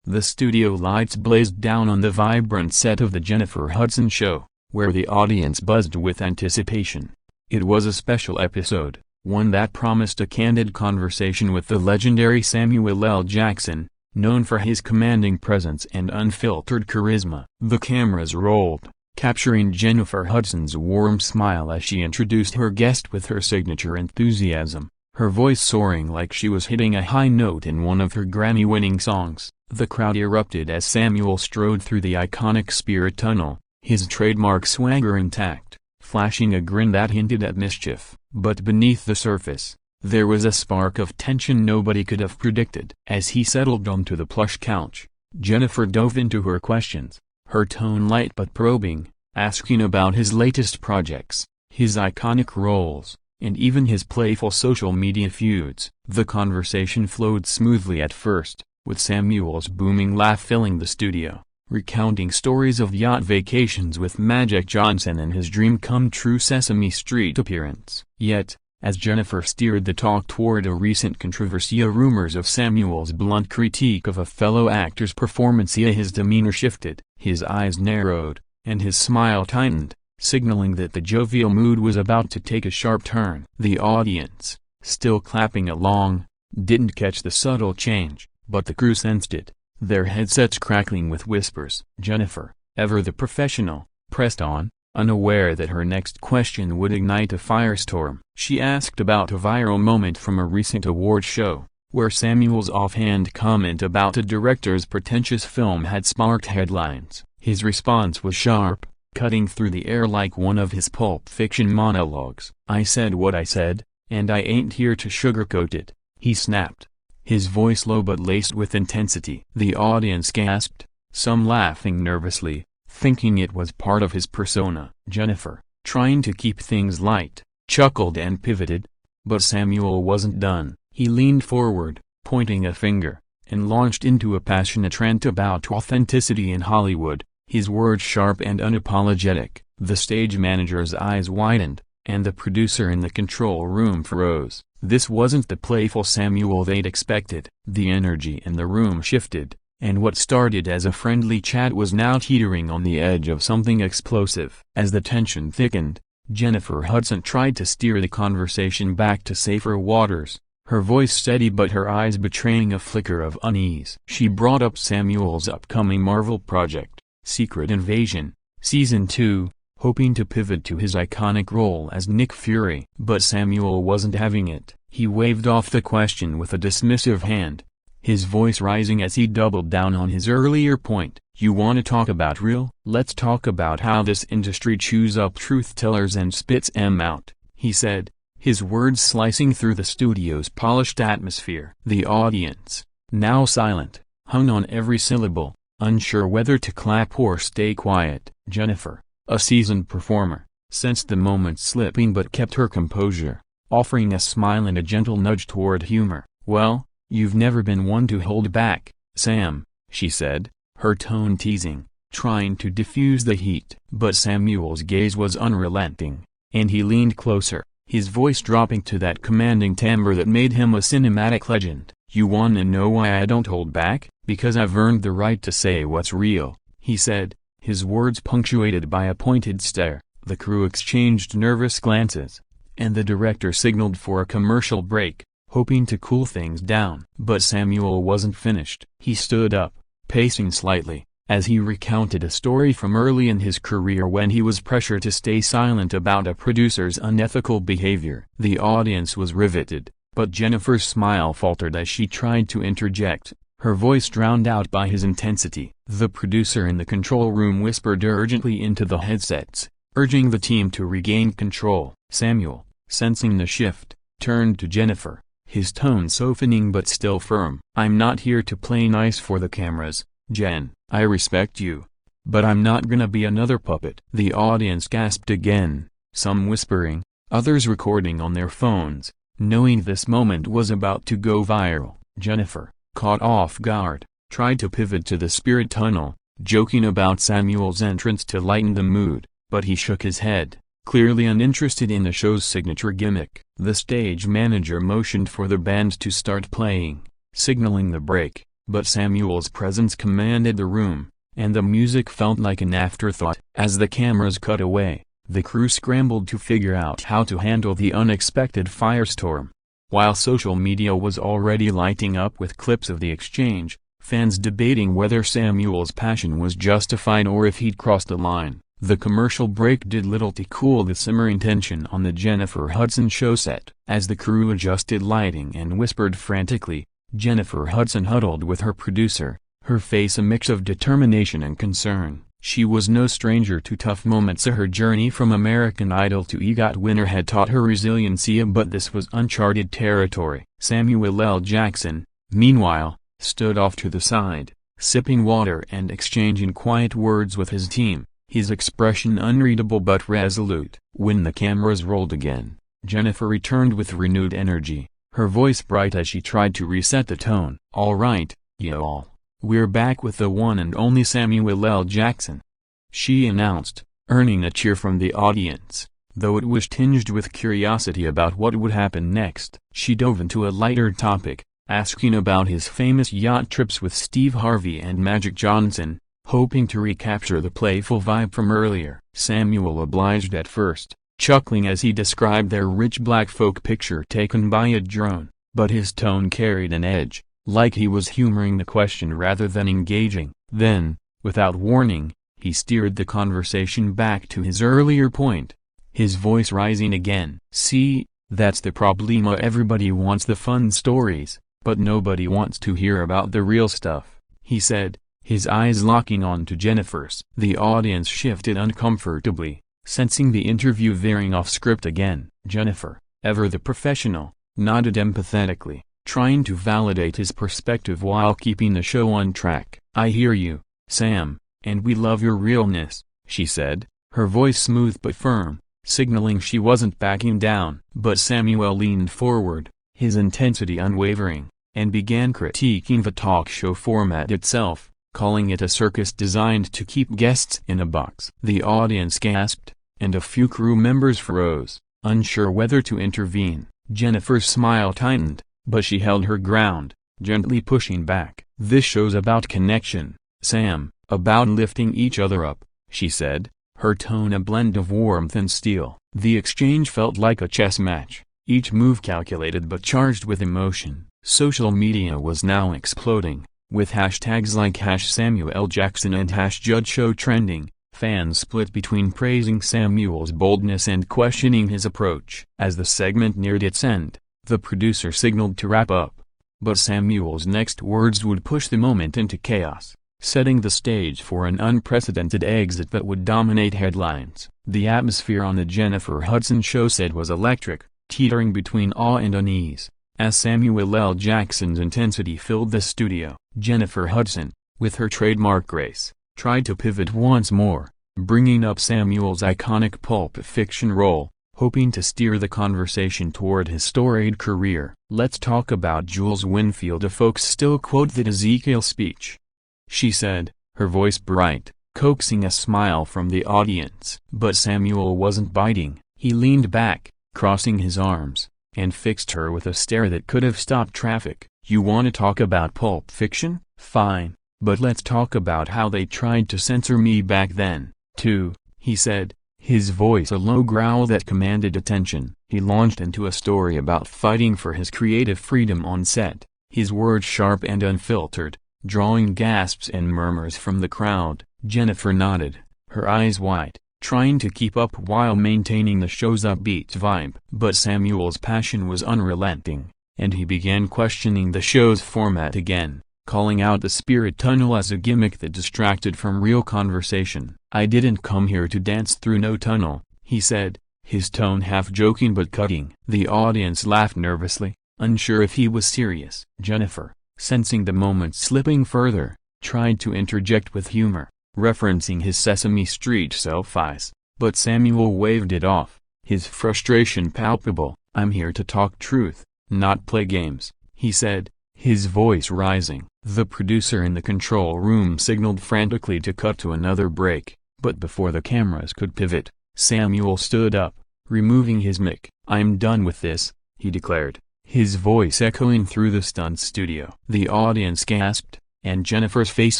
The studio lights blazed down on the vibrant set of the Jennifer Hudson Show, where the audience buzzed with anticipation. It was a special episode, one that promised a candid conversation with the legendary Samuel L. Jackson, known for his commanding presence and unfiltered charisma. The cameras rolled, capturing Jennifer Hudson's warm smile as she introduced her guest with her signature enthusiasm, her voice soaring like she was hitting a high note in one of her Grammy-winning songs. The crowd erupted as Samuel strode through the iconic Spirit Tunnel, his trademark swagger intact, flashing a grin that hinted at mischief. But beneath the surface, there was a spark of tension nobody could have predicted. As he settled onto the plush couch, Jennifer dove into her questions, her tone light but probing, asking about his latest projects, his iconic roles, and even his playful social media feuds. The conversation flowed smoothly at first, with Samuel's booming laugh filling the studio, recounting stories of yacht vacations with Magic Johnson and his dream-come-true Sesame Street appearance. Yet, as Jennifer steered the talk toward a recent controversy, rumors of Samuel's blunt critique of a fellow actor's performance, his demeanor shifted, his eyes narrowed, and his smile tightened, signaling that the jovial mood was about to take a sharp turn. The audience, still clapping along, didn't catch the subtle change, but the crew sensed it, their headsets crackling with whispers. Jennifer, ever the professional, pressed on, unaware that her next question would ignite a firestorm. She asked about a viral moment from a recent award show, where Samuel's offhand comment about a director's pretentious film had sparked headlines. His response was sharp, cutting through the air like one of his Pulp Fiction monologues. "I said what I said, and I ain't here to sugarcoat it," he snapped, his voice low but laced with intensity. The audience gasped, some laughing nervously, thinking it was part of his persona. Jennifer, trying to keep things light, chuckled and pivoted. But Samuel wasn't done. He leaned forward, pointing a finger, and launched into a passionate rant about authenticity in Hollywood, his words sharp and unapologetic. The stage manager's eyes widened, and the producer in the control room froze. This wasn't the playful Samuel they'd expected. The energy in the room shifted, and what started as a friendly chat was now teetering on the edge of something explosive. As the tension thickened, Jennifer Hudson tried to steer the conversation back to safer waters, her voice steady but her eyes betraying a flicker of unease. She brought up Samuel's upcoming Marvel project, Secret Invasion, Season 2, hoping to pivot to his iconic role as Nick Fury. But Samuel wasn't having it. He waved off the question with a dismissive hand, his voice rising as he doubled down on his earlier point. "You want to talk about real? Let's talk about how this industry chews up truth-tellers and spits 'em out," he said, his words slicing through the studio's polished atmosphere. The audience, now silent, hung on every syllable, unsure whether to clap or stay quiet. Jennifer, a seasoned performer, sensed the moment slipping but kept her composure, offering a smile and a gentle nudge toward humor. "Well, you've never been one to hold back, Sam," she said, her tone teasing, trying to diffuse the heat. But Samuel's gaze was unrelenting, and he leaned closer, his voice dropping to that commanding timbre that made him a cinematic legend. "You wanna know why I don't hold back? Because I've earned the right to say what's real," he said, his words punctuated by a pointed stare. The crew exchanged nervous glances, and the director signaled for a commercial break, hoping to cool things down. But Samuel wasn't finished. He stood up, pacing slightly, as he recounted a story from early in his career when he was pressured to stay silent about a producer's unethical behavior. The audience was riveted, but Jennifer's smile faltered as she tried to interject, her voice drowned out by his intensity. The producer in the control room whispered urgently into the headsets, urging the team to regain control. Samuel, sensing the shift, turned to Jennifer, his tone softening but still firm. "I'm not here to play nice for the cameras, Jen. I respect you, but I'm not gonna be another puppet." The audience gasped again, some whispering, others recording on their phones, knowing this moment was about to go viral. Jennifer, caught off guard, tried to pivot to the Spirit Tunnel, joking about Samuel's entrance to lighten the mood, but he shook his head, clearly uninterested in the show's signature gimmick. The stage manager motioned for the band to start playing, signaling the break, But Samuel's presence commanded the room, and the music felt like an afterthought. As the cameras cut away, the crew scrambled to figure out how to handle the unexpected firestorm. While social media was already lighting up with clips of the exchange, fans debating whether Samuel's passion was justified or if he'd crossed the line, the commercial break did little to cool the simmering tension on the Jennifer Hudson Show set. As the crew adjusted lighting and whispered frantically, Jennifer Hudson huddled with her producer, her face a mix of determination and concern. She was no stranger to tough moments. Her journey from American Idol to EGOT winner had taught her resiliency, but this was uncharted territory. Samuel L. Jackson, meanwhile, stood off to the side, sipping water and exchanging quiet words with his team, his expression unreadable but resolute. When the cameras rolled again, Jennifer returned with renewed energy, her voice bright as she tried to reset the tone. "All right, y'all. We're back with the one and only Samuel L. Jackson," she announced, earning a cheer from the audience, though it was tinged with curiosity about what would happen next. She dove into a lighter topic, asking about his famous yacht trips with Steve Harvey and Magic Johnson, hoping to recapture the playful vibe from earlier. Samuel obliged at first, chuckling as he described their rich black folk picture taken by a drone, but his tone carried an edge, like he was humoring the question rather than engaging. Then, without warning, he steered the conversation back to his earlier point, his voice rising again. "See, that's the problema. Everybody wants the fun stories, but nobody wants to hear about the real stuff," he said, his eyes locking on to Jennifer's. The audience shifted uncomfortably, sensing the interview veering off script again. Jennifer, ever the professional, nodded empathetically, trying to validate his perspective while keeping the show on track. "I hear you, Sam, and we love your realness," she said, her voice smooth but firm, signaling she wasn't backing down. But Samuel leaned forward, his intensity unwavering, and began critiquing the talk show format itself, calling it a circus designed to keep guests in a box. The audience gasped, and a few crew members froze, unsure whether to intervene. Jennifer's smile tightened, but she held her ground, gently pushing back. "This show's about connection, Sam, about lifting each other up," she said, her tone a blend of warmth and steel. The exchange felt like a chess match, each move calculated but charged with emotion. Social media was now exploding, with hashtags like #SamuelJackson and #JudgeShow trending. Fans split between praising Samuel's boldness and questioning his approach. As the segment neared its end, the producer signaled to wrap up, but Samuel's next words would push the moment into chaos, setting the stage for an unprecedented exit that would dominate headlines. The atmosphere on the Jennifer Hudson Show set was electric, teetering between awe and unease, as Samuel L. Jackson's intensity filled the studio. Jennifer Hudson, with her trademark grace, tried to pivot once more, bringing up Samuel's iconic Pulp Fiction role, hoping to steer the conversation toward his storied career. "Let's talk about Jules Winfield. Folks still quote that Ezekiel speech," she said, her voice bright, coaxing a smile from the audience. But Samuel wasn't biting. He leaned back, crossing his arms, and fixed her with a stare that could have stopped traffic. "You want to talk about Pulp Fiction? Fine, but let's talk about how they tried to censor me back then, too," he said, his voice a low growl that commanded attention. He launched into a story about fighting for his creative freedom on set, his words sharp and unfiltered, drawing gasps and murmurs from the crowd. Jennifer nodded, her eyes wide, trying to keep up while maintaining the show's upbeat vibe. But Samuel's passion was unrelenting, and he began questioning the show's format again, calling out the spirit tunnel as a gimmick that distracted from real conversation. "I didn't come here to dance through no tunnel," he said, his tone half joking but cutting. The audience laughed nervously, unsure if he was serious. Jennifer, sensing the moment slipping further, tried to interject with humor, referencing his Sesame Street self-eyes, but Samuel waved it off, his frustration palpable. "I'm here to talk truth, not play games," he said, his voice rising. The producer in the control room signaled frantically to cut to another break, but before the cameras could pivot, Samuel stood up, removing his mic. "I'm done with this," he declared, his voice echoing through the stunt studio. The audience gasped, and Jennifer's face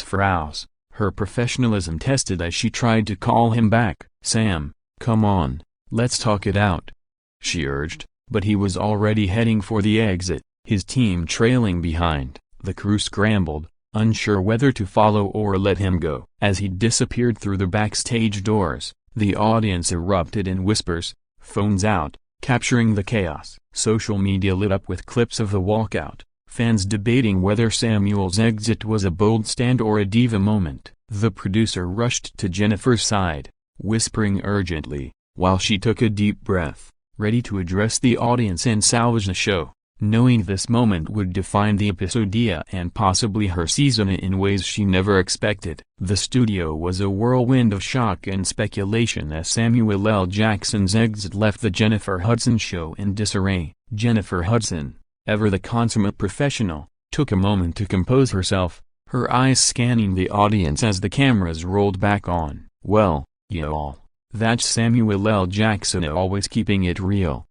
froze, her professionalism tested as she tried to call him back. "Sam, come on, let's talk it out," she urged, but he was already heading for the exit, his team trailing behind. The crew scrambled, unsure whether to follow or let him go. As he disappeared through the backstage doors, the audience erupted in whispers, phones out, capturing the chaos. Social media lit up with clips of the walkout, fans debating whether Samuel's exit was a bold stand or a diva moment. The producer rushed to Jennifer's side, whispering urgently, while she took a deep breath, ready to address the audience and salvage the show, knowing this moment would define the episodia and possibly her season in ways she never expected. The studio was a whirlwind of shock and speculation as Samuel L. Jackson's exit left the Jennifer Hudson Show in disarray. Jennifer Hudson, ever the consummate professional, took a moment to compose herself, her eyes scanning the audience as the cameras rolled back on. "Well, y'all, that's Samuel L. Jackson always keeping it real,"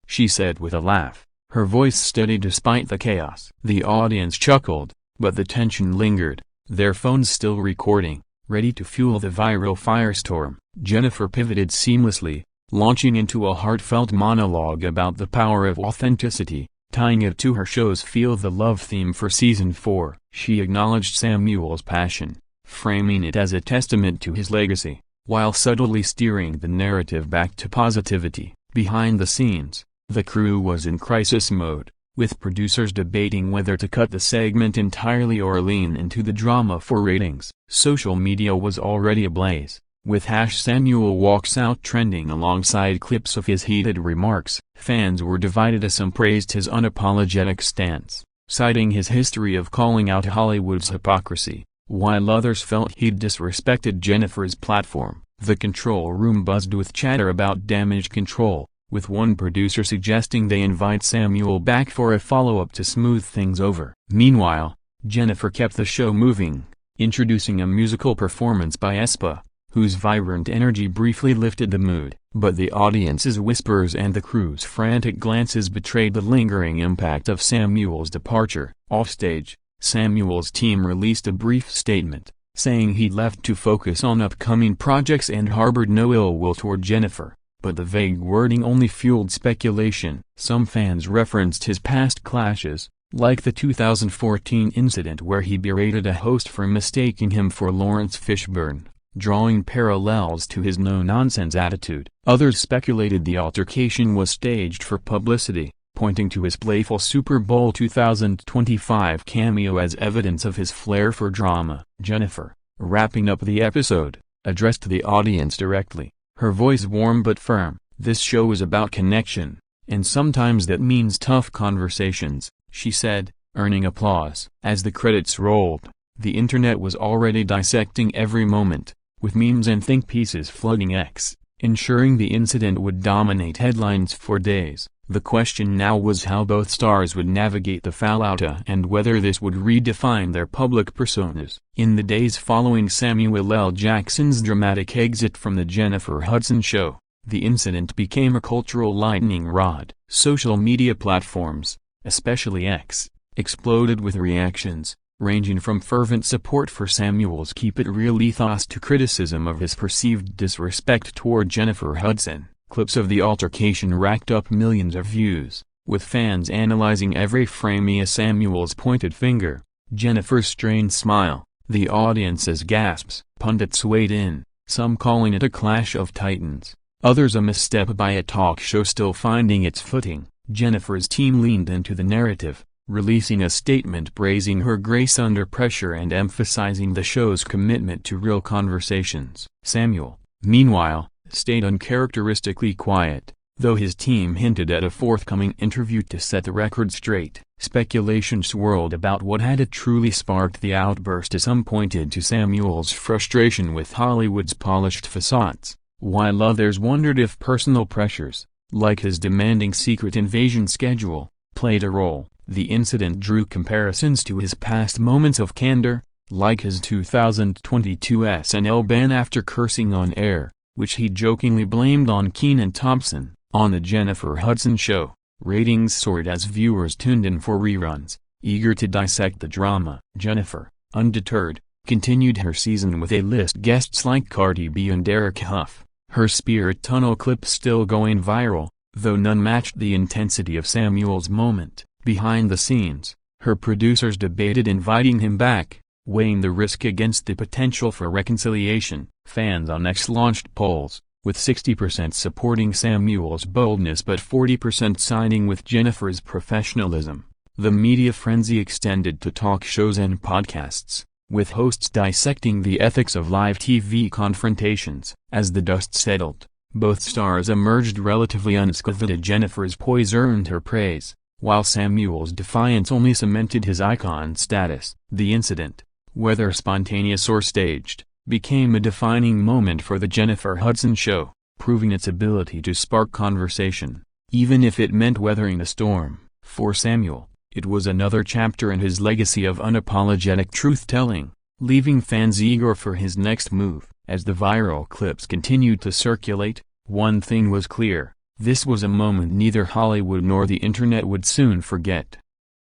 she said with a laugh, her voice steady despite the chaos. The audience chuckled, but the tension lingered, their phones still recording, ready to fuel the viral firestorm. Jennifer pivoted seamlessly, launching into a heartfelt monologue about the power of authenticity, tying it to her show's Feel the Love theme for Season 4. She acknowledged Samuel's passion, framing it as a testament to his legacy, while subtly steering the narrative back to positivity. Behind the scenes, the crew was in crisis mode, with producers debating whether to cut the segment entirely or lean into the drama for ratings. Social media was already ablaze, with #Samuel Walks Out trending alongside clips of his heated remarks. Fans were divided as some praised his unapologetic stance, citing his history of calling out Hollywood's hypocrisy, while others felt he'd disrespected Jennifer's platform. The control room buzzed with chatter about damage control, with one producer suggesting they invite Samuel back for a follow-up to smooth things over. Meanwhile, Jennifer kept the show moving, introducing a musical performance by aespa, whose vibrant energy briefly lifted the mood. But the audience's whispers and the crew's frantic glances betrayed the lingering impact of Samuel's departure. Offstage, Samuel's team released a brief statement, saying he left to focus on upcoming projects and harbored no ill will toward Jennifer. But the vague wording only fueled speculation. Some fans referenced his past clashes, like the 2014 incident where he berated a host for mistaking him for Lawrence Fishburne, drawing parallels to his no-nonsense attitude. Others speculated the altercation was staged for publicity, pointing to his playful Super Bowl 2025 cameo as evidence of his flair for drama. Jennifer, wrapping up the episode, addressed the audience directly, her voice warm but firm. "This show is about connection, and sometimes that means tough conversations," she said, earning applause. As the credits rolled, the internet was already dissecting every moment, with memes and think pieces flooding X, ensuring the incident would dominate headlines for days. The question now was how both stars would navigate the fallout and whether this would redefine their public personas. In the days following Samuel L. Jackson's dramatic exit from the Jennifer Hudson Show, the incident became a cultural lightning rod. Social media platforms, especially X, exploded with reactions, ranging from fervent support for Samuel's keep it real ethos to criticism of his perceived disrespect toward Jennifer Hudson. Clips of the altercation racked up millions of views, with fans analyzing every frame of Samuel's pointed finger, Jennifer's strained smile, the audience's gasps. Pundits weighed in, some calling it a clash of titans, others a misstep by a talk show still finding its footing. Jennifer's team leaned into the narrative, releasing a statement praising her grace under pressure and emphasizing the show's commitment to real conversations. Samuel, meanwhile, stayed uncharacteristically quiet, though his team hinted at a forthcoming interview to set the record straight. Speculation swirled about what had truly sparked the outburst, as some pointed to Samuel's frustration with Hollywood's polished facades, while others wondered if personal pressures, like his demanding secret invasion schedule, played a role. The incident drew comparisons to his past moments of candor, like his 2022 SNL ban after cursing on air, which he jokingly blamed on Kenan Thompson. On the Jennifer Hudson Show, Ratings soared as viewers tuned in for reruns, eager to dissect the drama. Jennifer, undeterred, continued her season with A-list guests like Cardi B and Derek Huff, her Spirit Tunnel clips still going viral, though none matched the intensity of Samuel's moment. Behind the scenes, her producers debated inviting him back, weighing the risk against the potential for reconciliation. Fans on X launched polls, with 60% supporting Samuel's boldness but 40% siding with Jennifer's professionalism. The media frenzy extended to talk shows and podcasts, with hosts dissecting the ethics of live TV confrontations. As the dust settled, both stars emerged relatively unscathed. Jennifer's poise earned her praise, while Samuel's defiance only cemented his icon status. The incident, whether spontaneous or staged, became a defining moment for the Jennifer Hudson Show, proving its ability to spark conversation, even if it meant weathering a storm. For Samuel, it was another chapter in his legacy of unapologetic truth-telling, leaving fans eager for his next move. As the viral clips continued to circulate, one thing was clear: this was a moment neither Hollywood nor the internet would soon forget.